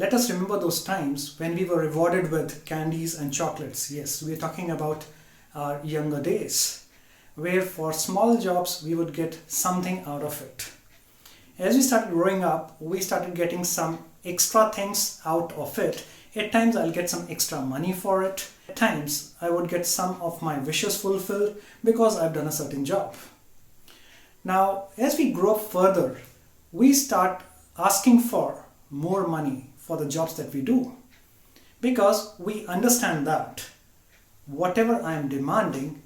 let us remember those times when we were rewarded with candies and chocolates. Yes, we are talking about our younger days, where for small jobs we would get something out of it. As we started growing up, we started getting some extra things out of it. At times I'll get some extra money for it. At times I would get some of my wishes fulfilled because I've done a certain job. Now, as we grow further, we start asking for more money for the jobs that we do, because we understand that whatever I am demanding,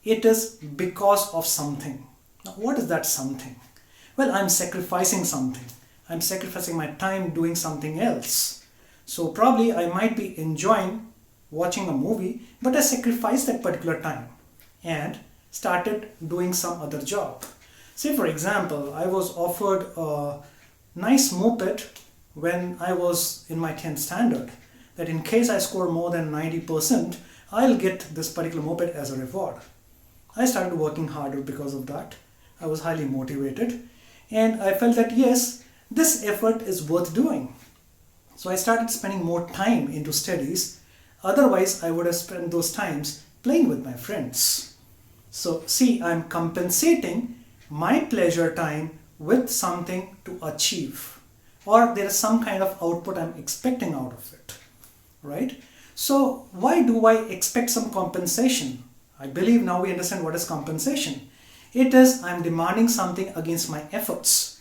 it is because of something. Now, what is that something? Well, I'm sacrificing something. I'm sacrificing my time doing something else. So probably I might be enjoying watching a movie, but I sacrificed that particular time and started doing some other job. Say for example, I was offered a nice moped when I was in my 10th standard, that in case I score more than 90%, I'll get this particular moped as a reward. I started working harder because of that. I was highly motivated and I felt that yes, this effort is worth doing. So I started spending more time into studies. Otherwise, I would have spent those times playing with my friends. So see, I'm compensating my pleasure time with something to achieve, or there is some kind of output I'm expecting out of it, right? So why do I expect some compensation? I believe now we understand what is compensation. It is I'm demanding something against my efforts.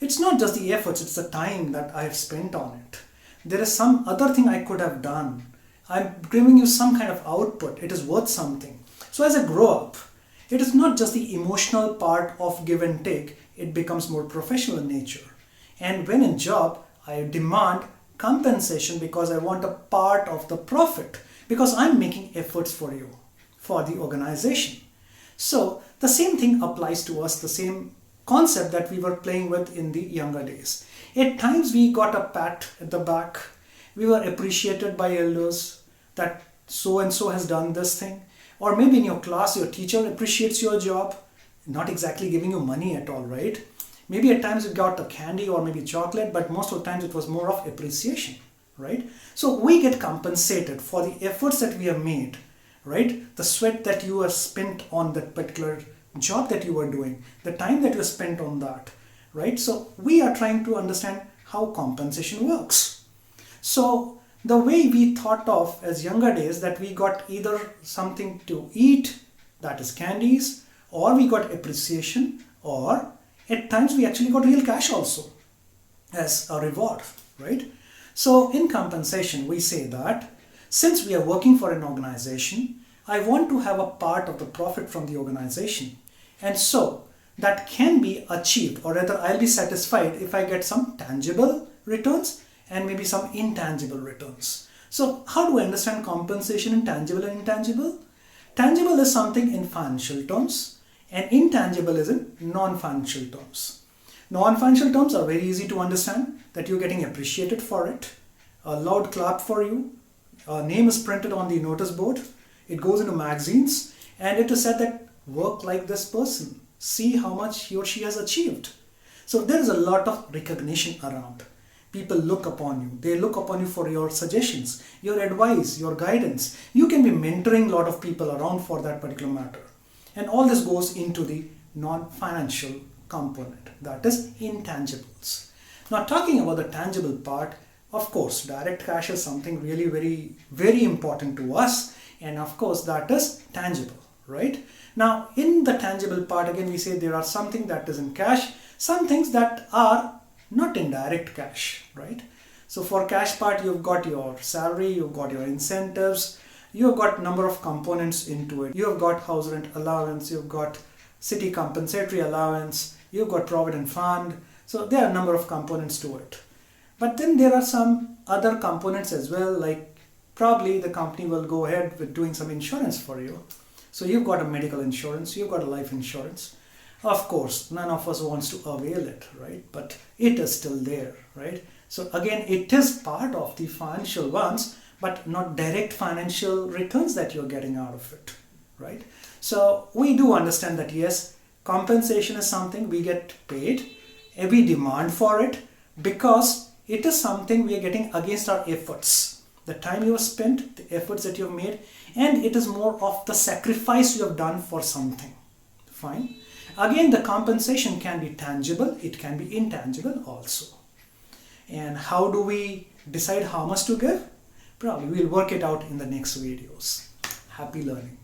It's not just the efforts, it's the time that I have spent on it. There is some other thing I could have done. I'm giving you some kind of output. It is worth something. So as I grow up, it is not just the emotional part of give and take, it becomes more professional in nature. And when in job, I demand compensation because I want a part of the profit, because I'm making efforts for you, for the organization. So the same thing applies to us, the same concept that we were playing with in the younger days. At times we got a pat at the back. We were appreciated by elders that so and so has done this thing. Or maybe in your class, your teacher appreciates your job, not exactly giving you money at all, right? Maybe at times you got a candy or maybe chocolate, but most of the times it was more of appreciation, right? So we get compensated for the efforts that we have made, right? The sweat that you have spent on that particular job that you were doing, the time that you spent on that, right? So we are trying to understand how compensation works. So the way we thought of as younger days, that we got either something to eat, that is candies, or we got appreciation, or at times we actually got real cash also as a reward, right? So in compensation, we say that since we are working for an organization, I want to have a part of the profit from the organization. And so that can be achieved, or rather I'll be satisfied if I get some tangible returns and maybe some intangible returns. So how do I understand compensation in tangible and intangible? Tangible is something in financial terms and intangible is in non-financial terms. Non-financial terms are very easy to understand, that you're getting appreciated for it, a loud clap for you, a name is printed on the notice board, it goes into magazines and it is said that work like this person, see how much he or she has achieved. So there is a lot of recognition around. People look upon you. They look upon you for your suggestions, your advice, your guidance. You can be mentoring a lot of people around for that particular matter. And all this goes into the non-financial component, that is intangibles. Now talking about the tangible part, of course, direct cash is something really very, very important to us. And of course, that is tangible, right? Now in the tangible part, again, we say there are something that is in cash, some things that are not in direct cash, right? So for cash part, you've got your salary, you've got your incentives, you've got number of components into it. You've got house rent allowance, you've got city compensatory allowance, you've got provident fund. So there are a number of components to it. But then there are some other components as well, like probably the company will go ahead with doing some insurance for you. So you've got a medical insurance, you've got a life insurance. Of course, none of us wants to avail it, right? But it is still there, right? So again, it is part of the financial ones, but not direct financial returns that you're getting out of it, right? So we do understand that yes, compensation is something we get paid, and we demand for it because it is something we are getting against our efforts. The time you have spent, the efforts that you have made, and it is more of the sacrifice you have done for something. Fine. Again, the compensation can be tangible, it can be intangible also. And how do we decide how much to give? Probably we'll work it out in the next videos. Happy learning.